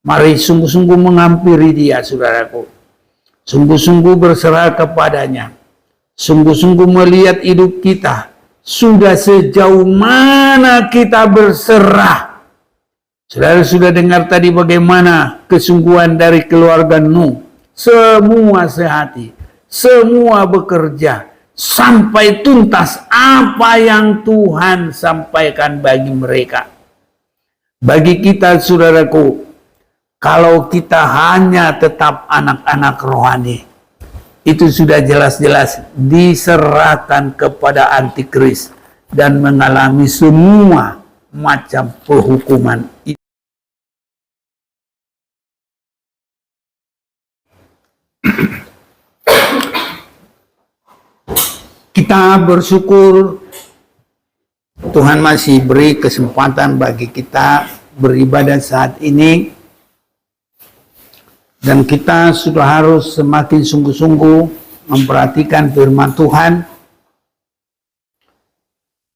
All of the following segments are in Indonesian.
Mari sungguh-sungguh menghampiri Dia, saudaraku. Sungguh-sungguh berserah kepadanya. Sungguh-sungguh melihat hidup kita. Sudah sejauh mana kita berserah. Saudara sudah dengar tadi bagaimana kesungguhan dari keluarga Nuh. Semua sehati. Semua bekerja. Sampai tuntas apa yang Tuhan sampaikan bagi mereka. Bagi kita, saudaraku, kalau kita hanya tetap anak-anak rohani, itu sudah jelas-jelas diserahkan kepada antikris dan mengalami semua macam penghukuman. Kita bersyukur Tuhan masih beri kesempatan bagi kita beribadah saat ini. Dan kita sudah harus semakin sungguh-sungguh memperhatikan firman Tuhan.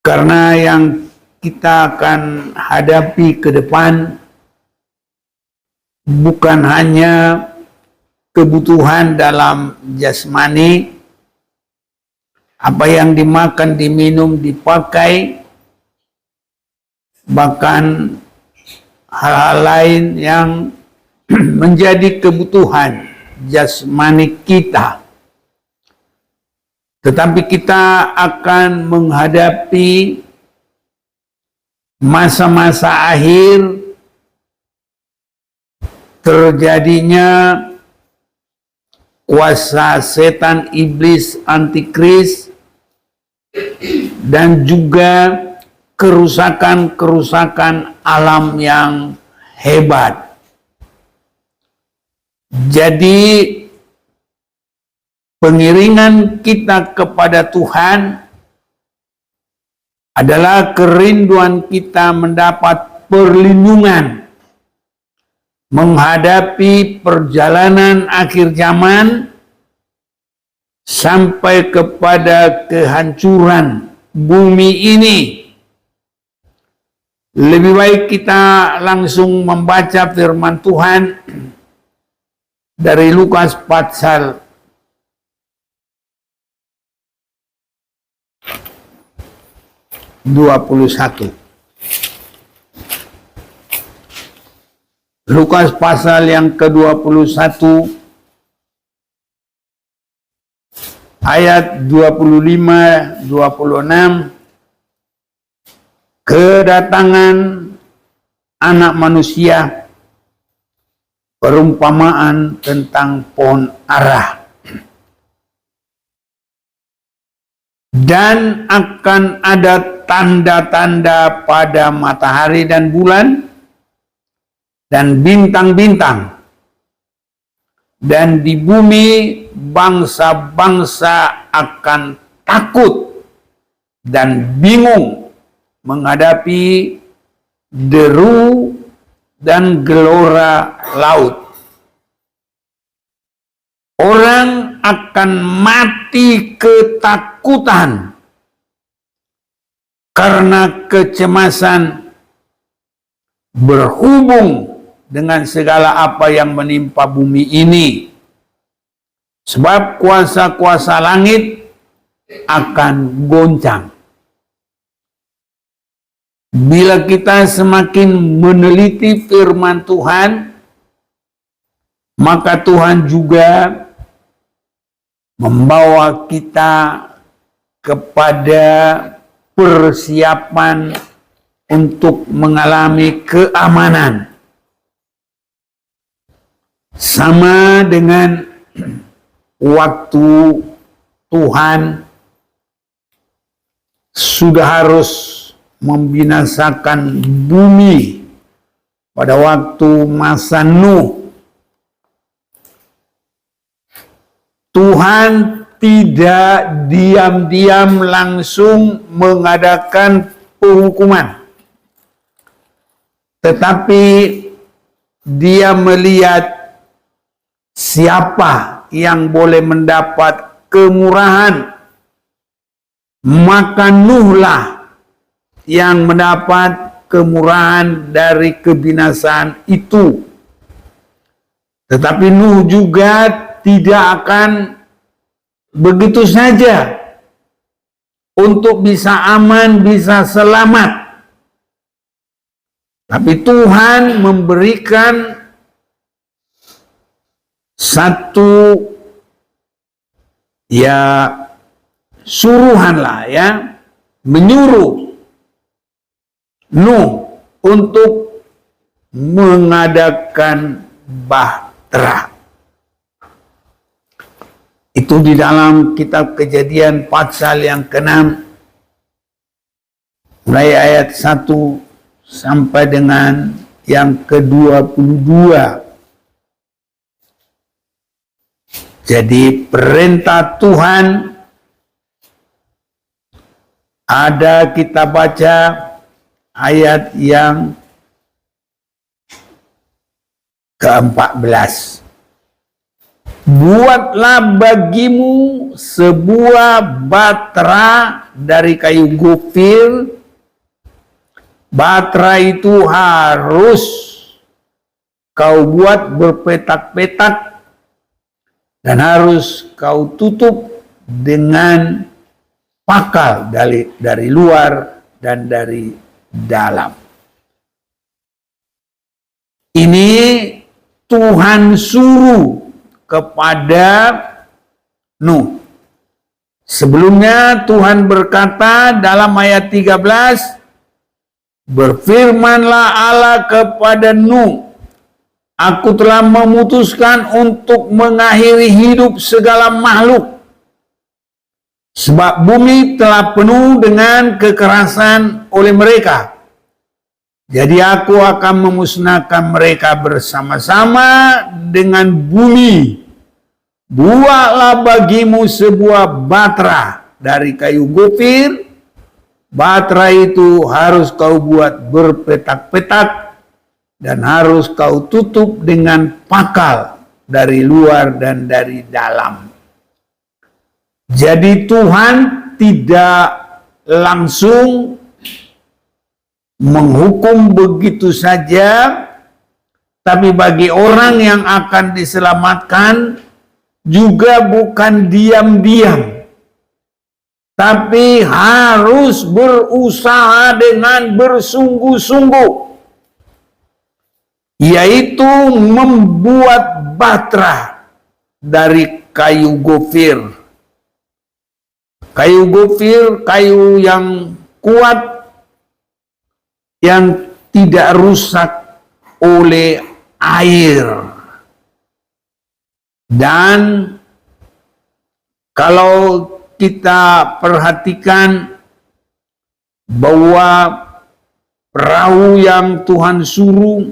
Karena yang kita akan hadapi ke depan bukan hanya kebutuhan dalam jasmani, apa yang dimakan, diminum, dipakai, bahkan hal-hal lain yang menjadi kebutuhan jasmani kita. Tetapi kita akan menghadapi masa-masa akhir terjadinya kuasa setan, iblis, antikris, dan juga kerusakan-kerusakan alam yang hebat. Jadi pengiringan kita kepada Tuhan adalah kerinduan kita mendapat perlindungan menghadapi perjalanan akhir zaman sampai kepada kehancuran bumi ini. Lebih baik kita langsung membaca firman Tuhan dari Lukas pasal 21. Lukas pasal yang ke-21 ayat 25, 26. Kedatangan anak manusia, perumpamaan tentang pohon ara. Dan akan ada tanda-tanda pada matahari dan bulan dan bintang-bintang. Dan di bumi bangsa-bangsa akan takut dan bingung menghadapi deru dan gelora laut. Orang akan mati ketakutan karena kecemasan berhubung dengan segala apa yang menimpa bumi ini. Sebab kuasa-kuasa langit akan goncang. Bila kita semakin meneliti firman Tuhan, maka Tuhan juga membawa kita kepada persiapan untuk mengalami keamanan. Sama dengan waktu Tuhan sudah harus membinasakan bumi pada waktu masa Nuh. Tuhan tidak diam-diam langsung mengadakan penghukuman, tetapi Dia melihat siapa yang boleh mendapat kemurahan, maka Nuhlah yang mendapat kemurahan dari kebinasaan itu. Tetapi Nuh juga tidak akan begitu saja untuk bisa aman, bisa selamat. Tapi Tuhan memberikan satu suruhan lah menyuruh Nuh untuk mengadakan bahtera. Itu di dalam kitab Kejadian pasal yang ke-6 mulai ayat 1 sampai dengan yang ke-22. Jadi perintah Tuhan ada, kita baca ayat yang ke-14. Buatlah bagimu sebuah bahtera dari kayu gofir. Bahtera itu harus kau buat berpetak-petak dan harus kau tutup dengan pakal dari luar dan dari dalam. Ini Tuhan suruh kepada Nuh. Sebelumnya Tuhan berkata dalam ayat 13, berfirmanlah Allah kepada Nuh, aku telah memutuskan untuk mengakhiri hidup segala makhluk, sebab bumi telah penuh dengan kekerasan oleh mereka. Jadi aku akan memusnahkan mereka bersama-sama dengan bumi. Buatlah bagimu sebuah bahtera dari kayu gofir. Bahtera itu harus kau buat berpetak-petak dan harus kau tutup dengan pakal dari luar dan dari dalam. Jadi Tuhan tidak langsung menghukum begitu saja, tapi bagi orang yang akan diselamatkan juga bukan diam-diam, tapi harus berusaha dengan bersungguh-sungguh, yaitu membuat bahtera dari kayu gofir. Kayu gofir, kayu yang kuat, yang tidak rusak oleh air. Dan kalau kita perhatikan bahwa perahu yang Tuhan suruh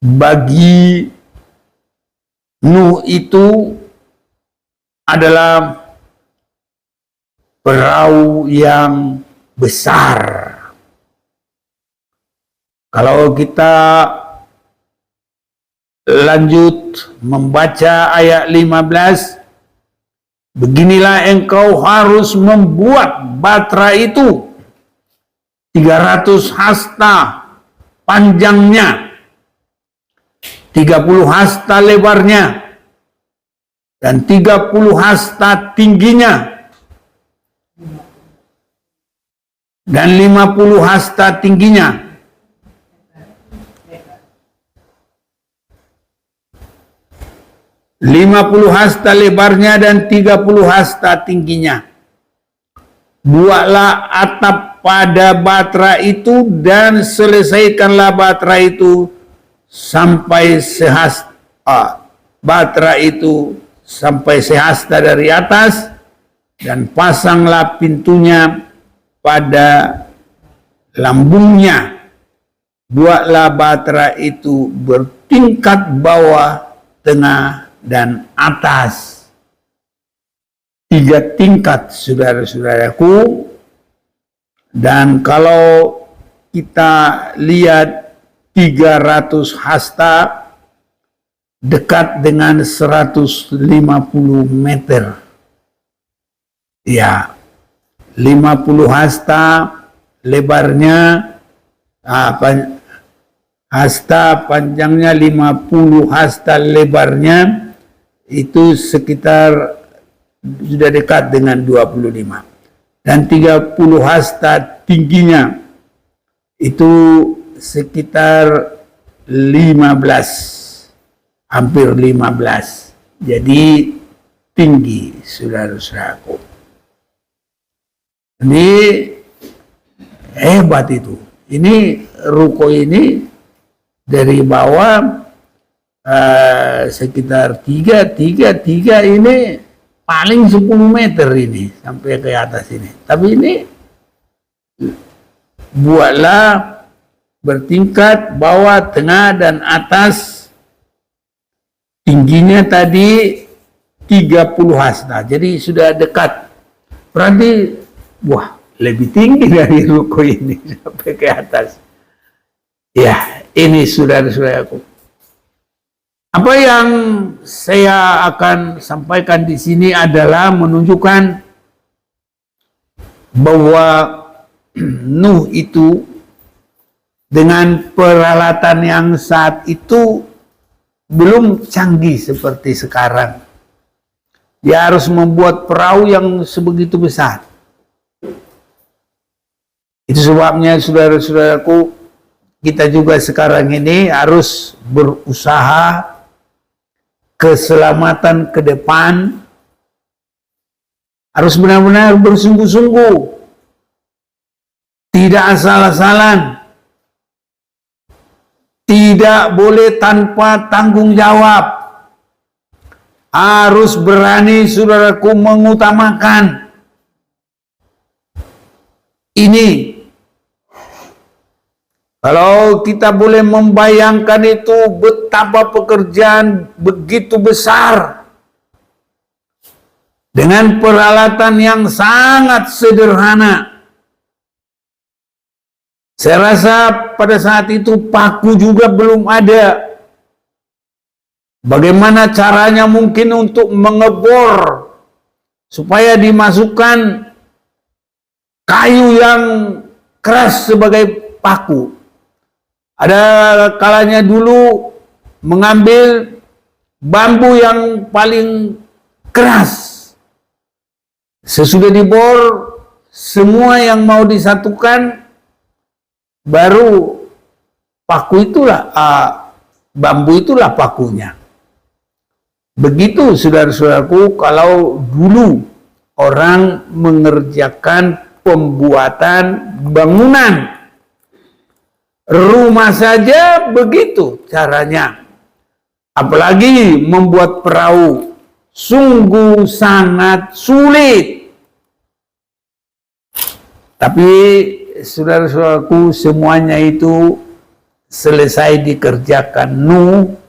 bagi Nuh itu adalah perahu yang besar. Kalau kita lanjut membaca ayat 15, beginilah engkau harus membuat bahtera itu 300 hasta panjangnya, 30 hasta lebarnya, dan 30 hasta tingginya, dan 50 hasta tingginya. Lima 50 hasta lebarnya dan 30 hasta tingginya. Buatlah atap pada bahtera itu dan selesaikanlah bahtera itu sampai sehasta. Bahtera itu sampai sehasta dari atas, dan pasanglah pintunya pada lambungnya. Buatlah bahtera itu bertingkat bawah, tengah, dan atas. 3 tingkat, saudara-saudaraku. Dan kalau kita lihat 300 hasta dekat dengan 150 meter. Ya, 50 hasta lebarnya hasta panjangnya 50 hasta lebarnya, itu sekitar sudah dekat dengan 25. Dan 30 hasta tingginya, itu sekitar 15, hampir 15. Jadi tinggi, saudara-saudaraku. Ini hebat itu. Ini ruko ini dari bawah sekitar 3 ini paling 10 meter ini sampai ke atas ini. Tapi ini buatlah bertingkat, bawah, tengah, dan atas. Tingginya tadi 30 hasta. Jadi sudah dekat. Berarti, wah, lebih tinggi dari ruko ini sampai ke atas. Ya, ini saudara-saudaraku. Apa yang saya akan sampaikan di sini adalah menunjukkan bahwa Nuh itu dengan peralatan yang saat itu belum canggih seperti sekarang. Dia harus membuat perahu yang sebegitu besar. Itu sebabnya saudara-saudaraku, kita juga sekarang ini harus berusaha keselamatan ke depan, harus benar-benar bersungguh-sungguh, tidak asal-asalan, tidak boleh tanpa tanggung jawab, harus berani saudaraku mengutamakan ini. Kalau kita boleh membayangkan itu, betapa pekerjaan begitu besar dengan peralatan yang sangat sederhana. Saya rasa pada saat itu paku juga belum ada. Bagaimana caranya mungkin untuk mengebor supaya dimasukkan kayu yang keras sebagai paku. Ada kalanya dulu mengambil bambu yang paling keras. Sesudah dibor, semua yang mau disatukan, baru paku itulah, bambu itulah pakunya. Begitu saudara-saudaraku, kalau dulu orang mengerjakan pembuatan bangunan, rumah saja begitu caranya. Apalagi membuat perahu, sungguh sangat sulit. Tapi saudara-saudaraku, semuanya itu selesai dikerjakan Nuh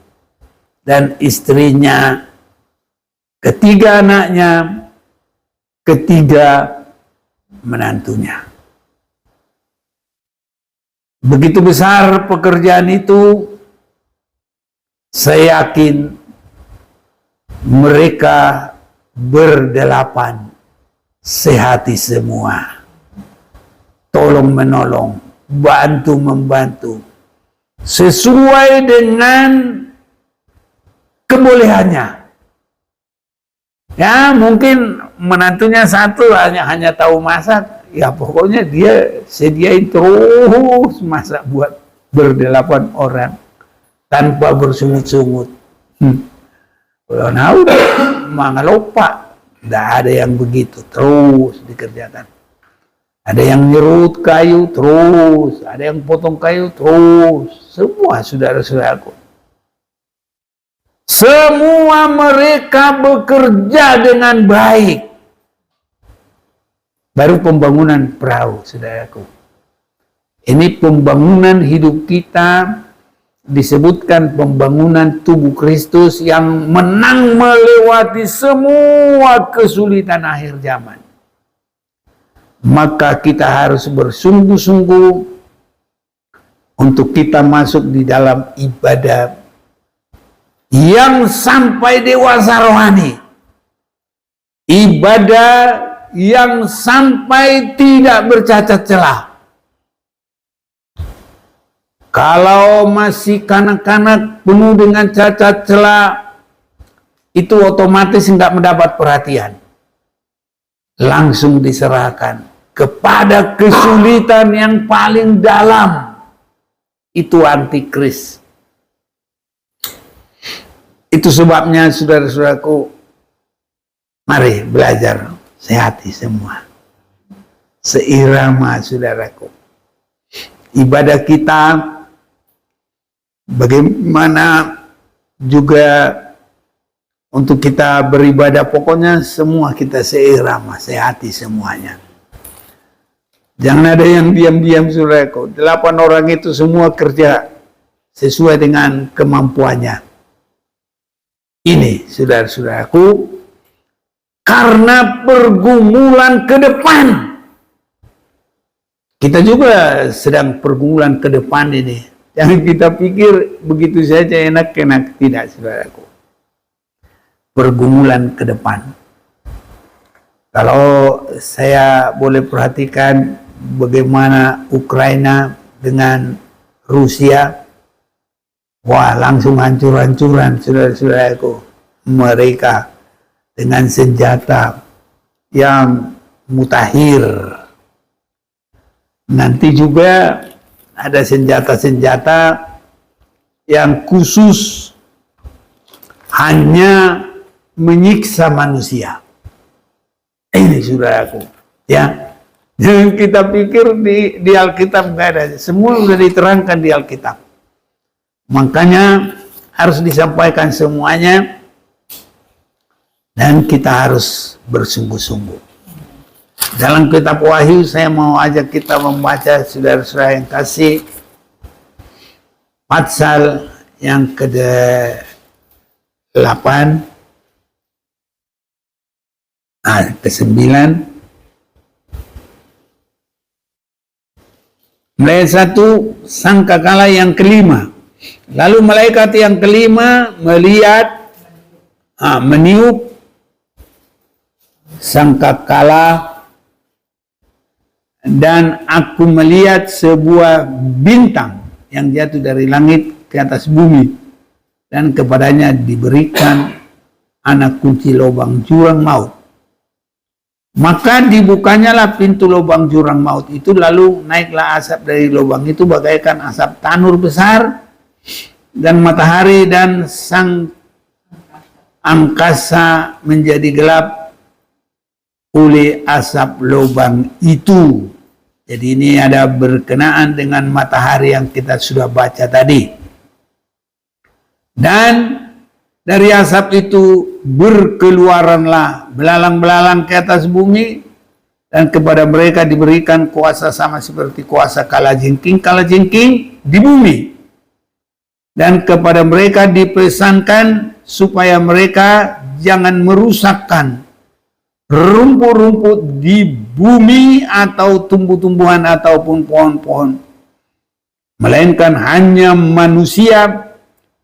dan istrinya, ketiga anaknya, ketiga menantunya. Begitu besar pekerjaan itu, saya yakin mereka berdelapan sehati semua. Tolong menolong, bantu membantu, sesuai dengan kebolehannya. Ya, mungkin menantunya satu hanya tahu masak. Ya pokoknya dia sediain terus masak buat berdelapan orang tanpa bersungut-sungut. Kalau nah udah mangalopa, tidak ada yang begitu, terus dikerjakan. Ada yang nyerut kayu terus, ada yang potong kayu terus, semua saudara-saudaraku. Semua mereka bekerja dengan baik. Baru pembangunan perahu, saudaraku. Ini pembangunan hidup kita, disebutkan pembangunan tubuh Kristus yang menang melewati semua kesulitan akhir zaman. Maka kita harus bersungguh-sungguh untuk kita masuk di dalam ibadah yang sampai dewasa rohani. Ibadah yang sampai tidak bercacat celah. Kalau masih kanak-kanak penuh dengan cacat celah, itu otomatis nggak mendapat perhatian. Langsung diserahkan kepada kesulitan yang paling dalam. Itu antikris. Itu sebabnya saudara-saudaraku, mari belajar sehati semua. Seirama saudaraku. Ibadah kita bagaimana juga untuk kita beribadah, pokoknya semua kita seirama, sehati semuanya. Jangan ada yang diam-diam saudaraku. 8 orang itu semua kerja sesuai dengan kemampuannya. Ini saudara-saudaraku, karena pergumulan ke depan. Kita juga sedang pergumulan ke depan ini. Jangan kita pikir begitu saja enak-enak, tidak saudaraku. Pergumulan ke depan. Kalau saya boleh perhatikan bagaimana Ukraina dengan Rusia, wah langsung hancur-hancuran saudara-saudaraku. Mereka dengan senjata yang mutakhir. Nanti juga ada senjata-senjata yang khusus hanya menyiksa manusia. Ini saudaraku, ya. Jangan kita pikir di Alkitab nggak ada. Semua sudah diterangkan di Alkitab. Makanya harus disampaikan semuanya dan kita harus bersungguh-sungguh. Dalam kitab Wahyu saya mau ajak kita membaca saudara-saudara yang kasih pasal yang ke-8 ke-9 mulai 1 sangkakala yang kelima. Lalu malaikat yang kelima melihat meniup sangkakala, dan aku melihat sebuah bintang yang jatuh dari langit ke atas bumi, dan kepadanya diberikan anak kunci lubang jurang maut. Maka dibukanyalah pintu lubang jurang maut itu, lalu naiklah asap dari lubang itu bagaikan asap tanur besar, dan matahari dan sang angkasa menjadi gelap oleh asap lubang itu. Jadi ini ada berkenaan dengan matahari yang kita sudah baca tadi. Dan dari asap itu berkeluaranlah belalang-belalang ke atas bumi, dan kepada mereka diberikan kuasa sama seperti kuasa kalajengking di bumi. Dan kepada mereka dipesankan supaya mereka jangan merusakkan rumput-rumput di bumi atau tumbuh-tumbuhan ataupun pohon-pohon, melainkan hanya manusia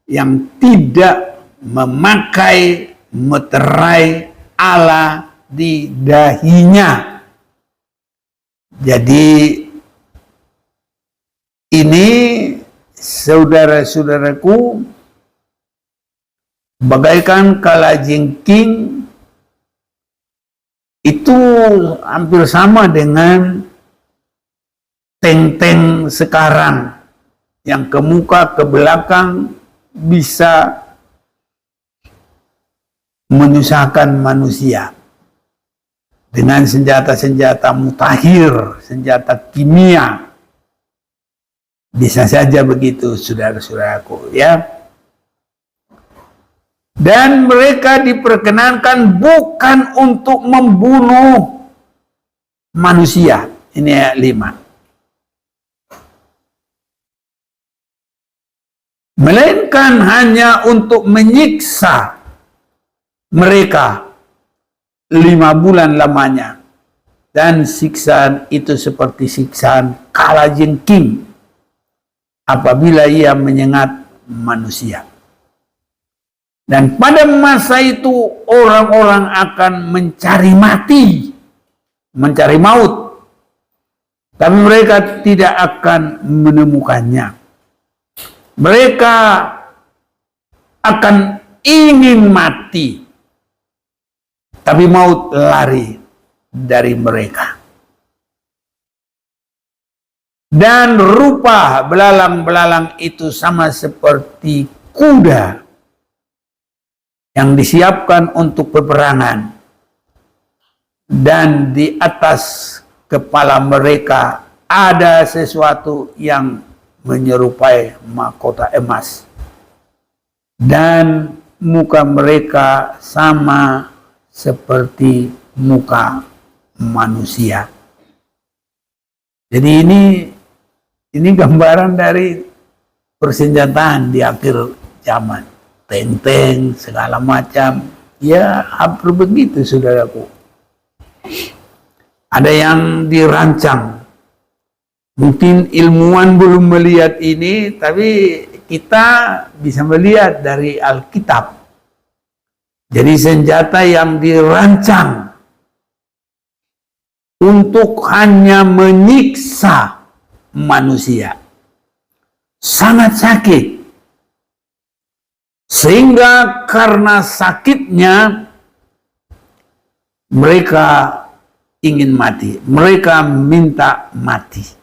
yang tidak memakai meterai Allah di dahinya. Jadi ini saudara-saudaraku bagaikan kalajengking. Itu hampir sama dengan tank-tank sekarang yang ke muka, ke belakang bisa menyusahkan manusia dengan senjata-senjata mutakhir, senjata kimia. Bisa saja begitu saudara-saudaraku, ya. Dan mereka diperkenankan bukan untuk membunuh manusia. Ini ayat 5. Melainkan hanya untuk menyiksa mereka 5 bulan lamanya. Dan siksaan itu seperti siksaan kalajengking apabila ia menyengat manusia. Dan pada masa itu orang-orang akan mencari mati, mencari maut, tapi mereka tidak akan menemukannya. Mereka akan ingin mati, tapi maut lari dari mereka. Dan rupa belalang-belalang itu sama seperti kuda yang disiapkan untuk peperangan. Dan di atas kepala mereka ada sesuatu yang menyerupai mahkota emas. Dan muka mereka sama seperti muka manusia. Jadi ini gambaran dari persenjataan di akhir zaman. Tank-tank, segala macam. Ya, hampir begitu, saudaraku. Ada yang dirancang. Mungkin ilmuwan belum melihat ini, tapi kita bisa melihat dari Alkitab. Jadi senjata yang dirancang untuk hanya menyiksa manusia. Sangat sakit. Sehingga karena sakitnya mereka ingin mati. Mereka minta mati.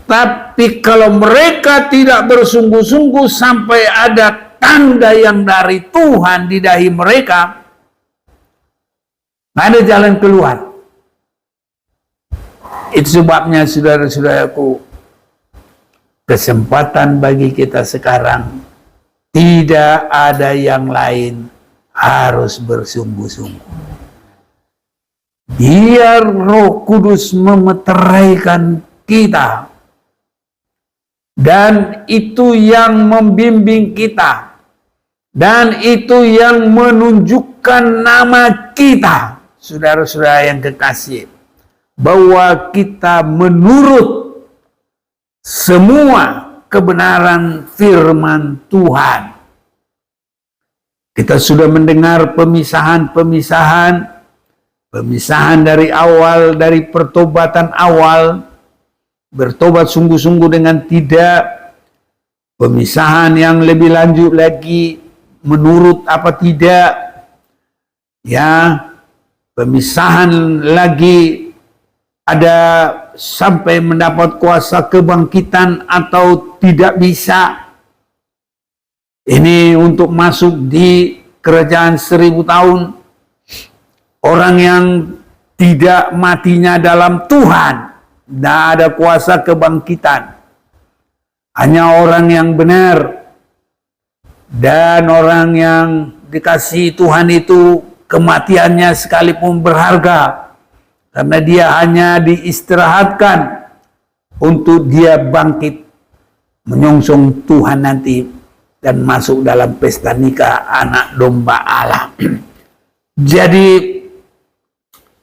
Tapi kalau mereka tidak bersungguh-sungguh sampai ada tanda yang dari Tuhan di dahi mereka, nggak ada jalan keluar. Itu sebabnya saudara-saudaraku, kesempatan bagi kita sekarang tidak ada yang lain, harus bersungguh-sungguh. Biar Roh Kudus memeteraikan kita, dan itu yang membimbing kita, dan itu yang menunjukkan nama kita, saudara-saudara yang kekasih, bahwa kita menurut semua kebenaran firman Tuhan. Kita sudah mendengar pemisahan dari awal, dari pertobatan awal, bertobat sungguh-sungguh dengan tidak, pemisahan yang lebih lanjut lagi, menurut apa tidak, ya, pemisahan lagi, ada sampai mendapat kuasa kebangkitan atau tidak bisa. Ini untuk masuk di kerajaan 1000 tahun. Orang yang tidak matinya dalam Tuhan, tidak ada kuasa kebangkitan. Hanya orang yang benar dan orang yang dikasihi Tuhan itu kematiannya sekalipun berharga. Karena dia hanya diistirahatkan untuk dia bangkit menyongsong Tuhan nanti dan masuk dalam pesta nikah anak domba Allah. Jadi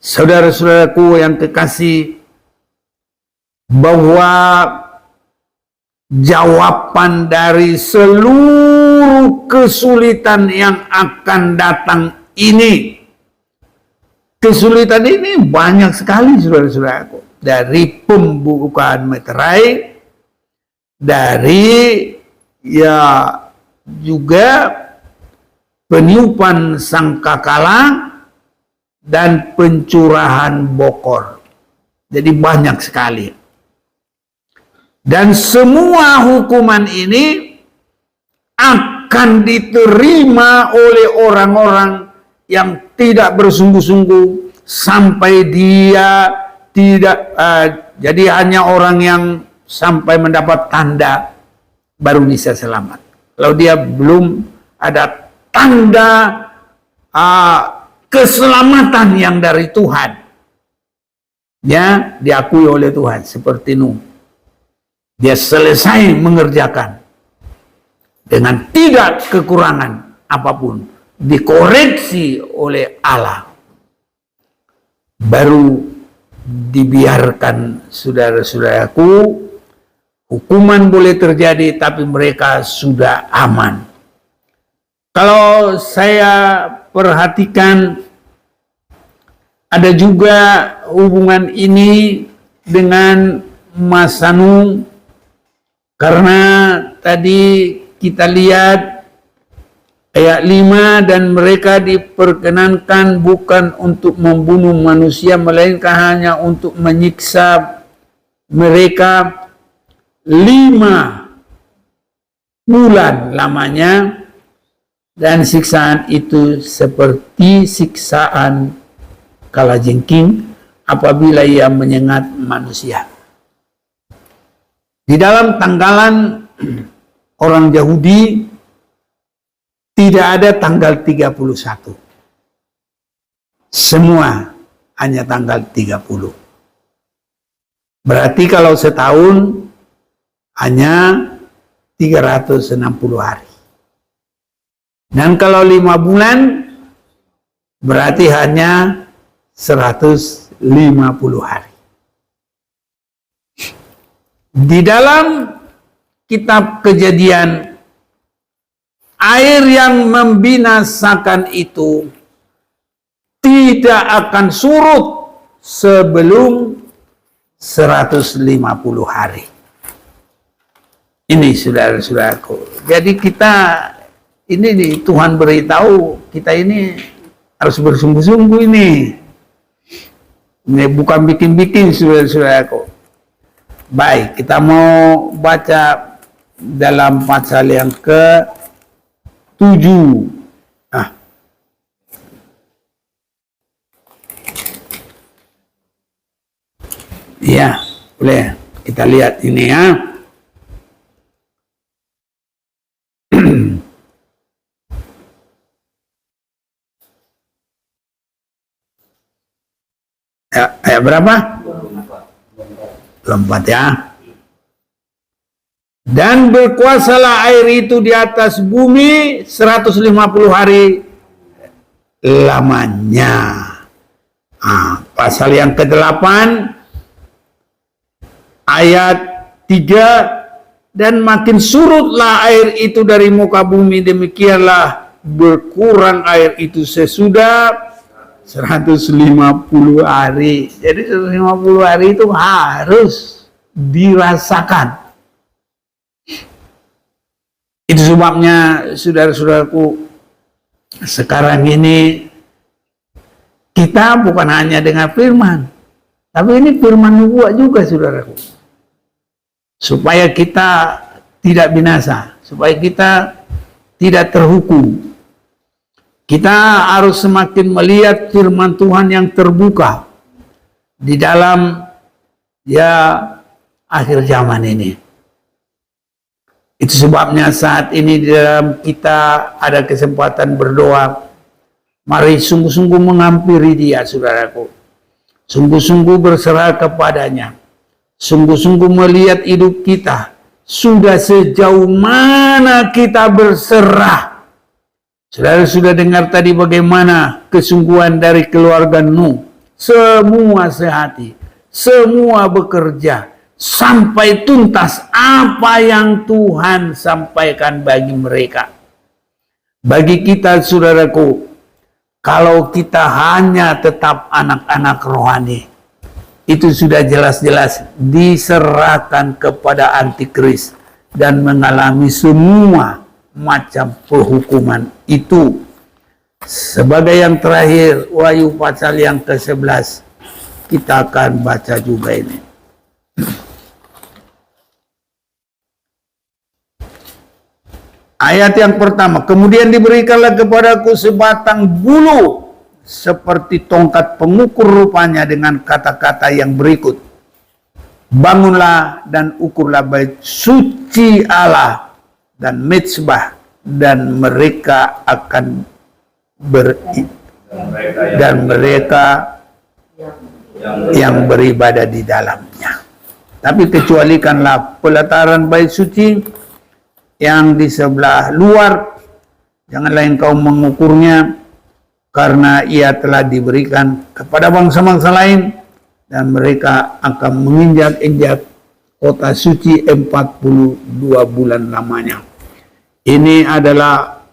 saudara-saudaraku yang kekasih, bahwa jawaban dari seluruh kesulitan yang akan datang ini, kesulitan ini banyak sekali, saudara-saudaraku. Dari pembukaan meterai, dari ya juga peniupan sangkakala dan pencurahan bokor. Jadi banyak sekali. Dan semua hukuman ini akan diterima oleh orang-orang yang tidak bersungguh-sungguh sampai dia tidak, jadi hanya orang yang sampai mendapat tanda baru bisa selamat. Kalau dia belum ada tanda keselamatan yang dari Tuhan, ya diakui oleh Tuhan, seperti Nuh, dia selesai mengerjakan dengan tidak kekurangan apapun, dikoreksi oleh Allah, baru dibiarkan, saudara-saudaraku, hukuman boleh terjadi tapi mereka sudah aman. Kalau saya perhatikan, ada juga hubungan ini dengan masa Nuh, Karena tadi kita lihat ayat 5, dan mereka diperkenankan bukan untuk membunuh manusia, melainkan hanya untuk menyiksa mereka 5 bulan lamanya, dan siksaan itu seperti siksaan kalajengking apabila ia menyengat manusia. Di dalam tanggalan orang Yahudi tidak ada tanggal 31. Semua hanya tanggal 30. Berarti kalau setahun hanya 360 hari. Dan kalau 5 bulan berarti hanya 150 hari. Di dalam kitab Kejadian, air yang membinasakan itu tidak akan surut sebelum 150 hari. Ini saudara-saudaraku. Jadi kita ini nih, Tuhan beritahu kita ini harus bersungguh-sungguh ini. Ini bukan bikin-bikin saudara-saudaraku. Baik, kita mau baca dalam pasal yang ke-7. Ya, boleh kita lihat ini ya. Ayat berapa? 24 ya. Dan berkuasalah air itu di atas bumi 150 hari lamanya. Pasal yang ke-8 ayat 3, dan makin surutlah air itu dari muka bumi, demikianlah berkurang air itu sesudah 150 hari. Jadi 150 hari itu harus dirasakan. Itu sebabnya saudara-saudaraku, sekarang ini kita bukan hanya dengar firman, tapi ini firman nubuat juga saudaraku. Supaya kita tidak binasa, supaya kita tidak terhukum. Kita harus semakin melihat firman Tuhan yang terbuka di dalam akhir zaman ini. Itu sebabnya saat ini di dalam kita ada kesempatan berdoa. Mari sungguh-sungguh menghampiri Dia, saudaraku. Sungguh-sungguh berserah kepadanya. Sungguh-sungguh melihat hidup kita. Sudah sejauh mana kita berserah. Saudara sudah dengar tadi bagaimana kesungguhan dari keluarga Nuh. Semua sehati, semua bekerja sampai tuntas apa yang Tuhan sampaikan bagi mereka. Bagi kita saudaraku, kalau kita hanya tetap anak-anak rohani, itu sudah jelas-jelas diserahkan kepada antikris dan mengalami semua macam penghukuman itu. Sebagai yang terakhir, Wahyu pasal yang ke-11, kita akan baca juga ini. Ayat yang pertama, kemudian diberikanlah kepadaku sebatang bulu seperti tongkat pengukur, rupanya dengan kata-kata yang berikut: bangunlah dan ukurlah bait suci Allah dan mezbah, dan mereka akan yang beribadah di dalamnya. Tapi kecualikanlah pelataran bait suci yang di sebelah luar, janganlah engkau mengukurnya, karena ia telah diberikan kepada bangsa-bangsa lain, dan mereka akan menginjak-injak kota suci 42 bulan lamanya. Ini adalah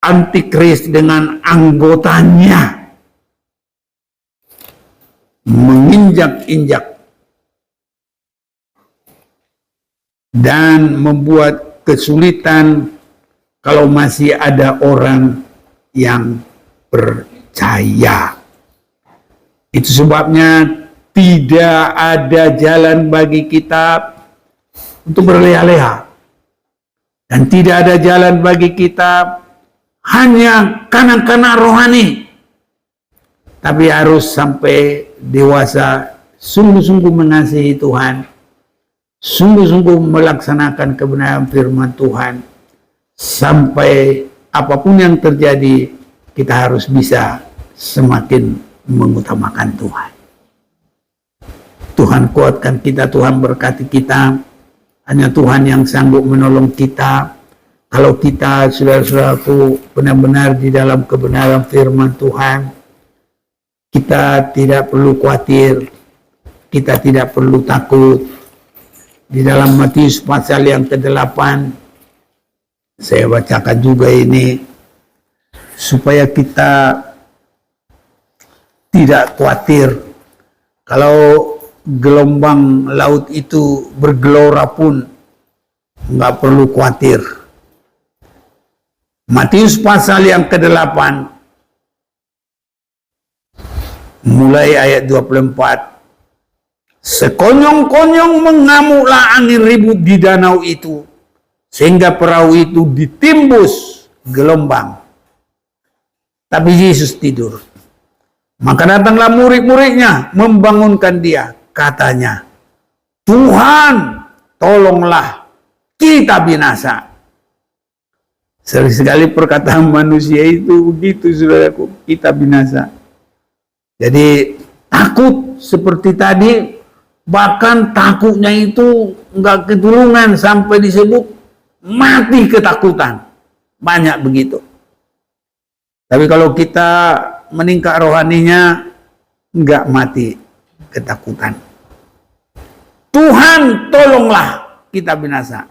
antikris dengan anggotanya menginjak-injak dan membuat kesulitan kalau masih ada orang yang percaya. Itu sebabnya tidak ada jalan bagi kita untuk berleha-leha, dan tidak ada jalan bagi kita hanya kanak-kanak rohani, tapi harus sampai dewasa, sungguh-sungguh mengasihi Tuhan, sungguh-sungguh melaksanakan kebenaran firman Tuhan, sampai apapun yang terjadi kita harus bisa semakin mengutamakan Tuhan. Tuhan kuatkan kita, Tuhan berkati kita. Hanya Tuhan yang sanggup menolong kita. Kalau kita, saudara-saudaraku, benar-benar di dalam kebenaran firman Tuhan, kita tidak perlu khawatir, kita tidak perlu takut. Di dalam Matius pasal yang ke-8, saya bacakan juga ini, supaya kita tidak khawatir. Kalau gelombang laut itu bergelora pun nggak perlu khawatir. Matius pasal yang ke-8 mulai ayat 24. Sekonyong-konyong mengamuklah angin ribut di danau itu, sehingga perahu itu ditimbus gelombang. Tapi Yesus tidur. Maka datanglah murid-muridnya membangunkan dia. Katanya, Tuhan, tolonglah, kita binasa. Sering sekali perkataan manusia itu begitu, saudaraku, kita binasa. Jadi takut seperti tadi, bahkan takutnya itu enggak ketulungan sampai disebut mati ketakutan. Banyak begitu. Tapi kalau kita meningkat rohaninya, enggak mati ketakutan. Tuhan, tolonglah, kita binasa.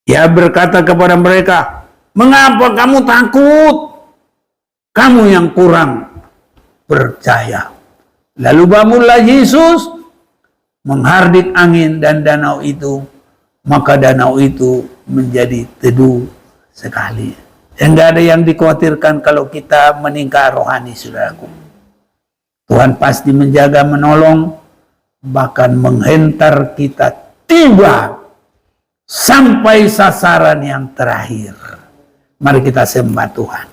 Dia berkata kepada mereka, mengapa kamu takut? Kamu yang kurang percaya. Lalu bangunlah Yesus, menghardik angin dan danau itu, maka danau itu menjadi teduh sekali. Enggak ada yang dikhawatirkan kalau kita meningkat rohani, saudaraku. Tuhan pasti menjaga, menolong, bahkan menghentar kita tiba sampai sasaran yang terakhir. Mari kita sembah Tuhan.